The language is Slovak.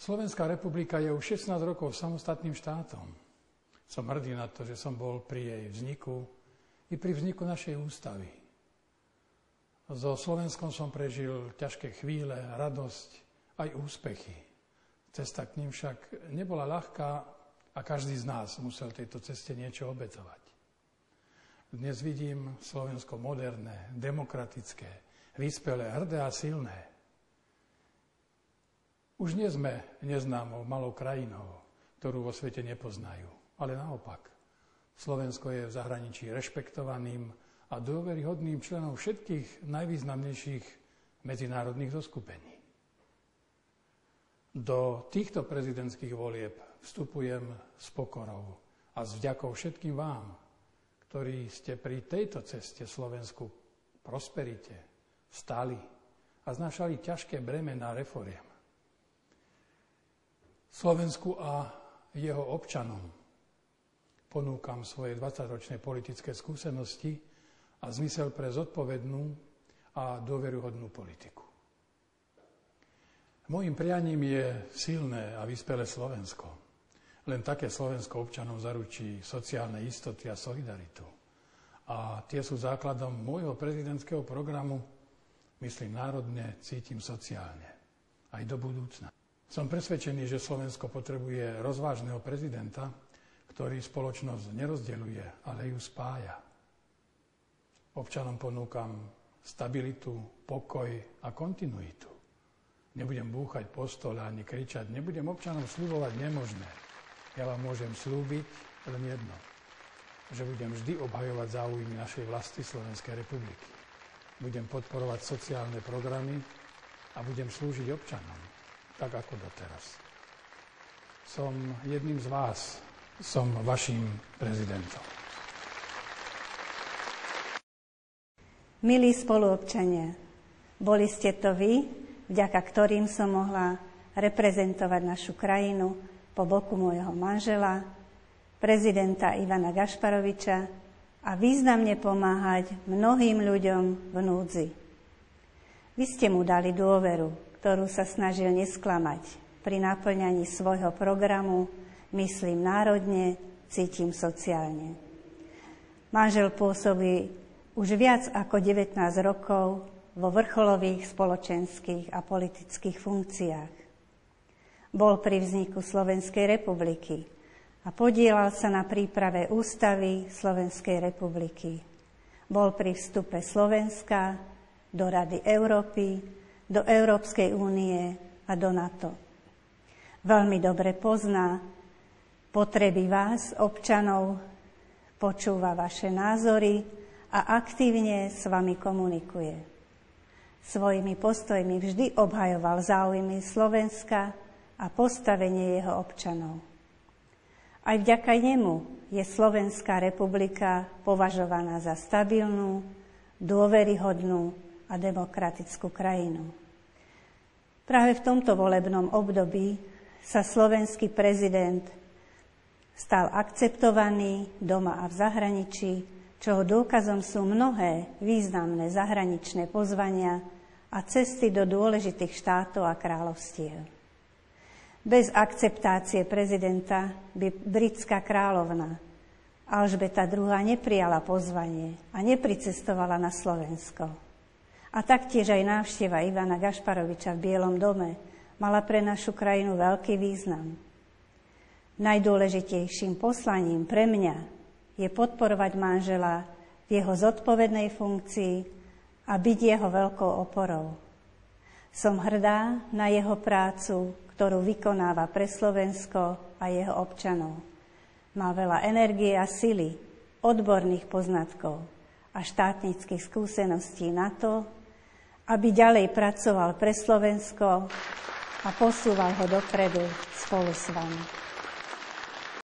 Slovenská republika je už 16 rokov samostatným štátom. Som hrdý na to, že som bol pri jej vzniku i pri vzniku našej ústavy. So Slovenskom som prežil ťažké chvíle, radosť, aj úspechy. Cesta k ním však nebola ľahká a každý z nás musel tejto ceste niečo obetovať. Dnes vidím Slovensko moderné, demokratické, vyspelé, hrdé a silné. Už nie sme neznámou malou krajinou, ktorú vo svete nepoznajú, ale naopak. Slovensko je v zahraničí rešpektovaným a dôveryhodným členom všetkých najvýznamnejších medzinárodných zoskupení. Do týchto prezidentských volieb vstupujem s pokorou a s vďakou všetkým vám, ktorí ste pri tejto ceste Slovensku prosperite stáli a znášali ťažké bremená reforiem. Slovensku a jeho občanom ponúkam svoje 20-ročné politické skúsenosti a zmysel pre zodpovednú a dôveruhodnú politiku. Mojím prianím je silné a vyspelé Slovensko. Len také Slovensko občanom zaručí sociálne istoty a solidaritu. A tie sú základom môjho prezidentského programu Myslím národne, cítim sociálne. Aj do budúcna. Som presvedčený, že Slovensko potrebuje rozvážneho prezidenta, ktorý spoločnosť nerozdeľuje, ale ju spája. Občanom ponúkam stabilitu, pokoj a kontinuitu. Nebudem búchať po stole ani kričať, nebudem občanom sľubovať nemožné. Ja vám môžem slúbiť len jedno, že budem vždy obhajovať záujmy našej vlasti Slovenskej republiky. Budem podporovať sociálne programy a budem slúžiť občanom, tak ako doteraz. Som jedným z vás, som vaším prezidentom. Milí spoluobčania, boli ste to vy, vďaka ktorým som mohla reprezentovať našu krajinu po boku môjho manžela, prezidenta Ivana Gašparoviča a významne pomáhať mnohým ľuďom v núdzi. Vy ste mu dali dôveru, ktorú sa snažil nesklamať pri naplňaní svojho programu Myslím národne, cítim sociálne. Manžel pôsobí už viac ako 19 rokov vo vrcholových spoločenských a politických funkciách. Bol pri vzniku Slovenskej republiky a podieľal sa na príprave ústavy Slovenskej republiky. Bol pri vstupe Slovenska do Rady Európy, do Európskej únie a do NATO. Veľmi dobre pozná potreby vás, občanov, počúva vaše názory a aktívne s vami komunikuje. Svojimi postojmi vždy obhajoval záujmy Slovenska a postavenie jeho občanov. Aj vďaka nemu je Slovenská republika považovaná za stabilnú, dôveryhodnú a demokratickú krajinu. Práve v tomto volebnom období sa slovenský prezident stal akceptovaný doma a v zahraničí, čoho dôkazom sú mnohé významné zahraničné pozvania a cesty do dôležitých štátov a kráľovstiev. Bez akceptácie prezidenta by britská kráľovna Alžbeta II. Neprijala pozvanie a nepricestovala na Slovensko. A taktiež aj návšteva Ivana Gašparoviča v Bielom dome mala pre našu krajinu veľký význam. Najdôležitejším poslaním pre mňa je podporovať manžela v jeho zodpovednej funkcii a byť jeho veľkou oporou. Som hrdá na jeho prácu, ktorú vykonáva pre Slovensko a jeho občanov. Má veľa energie a sily, odborných poznatkov a štátnických skúseností na to, aby ďalej pracoval pre Slovensko a posúval ho dopredu spolu s vami.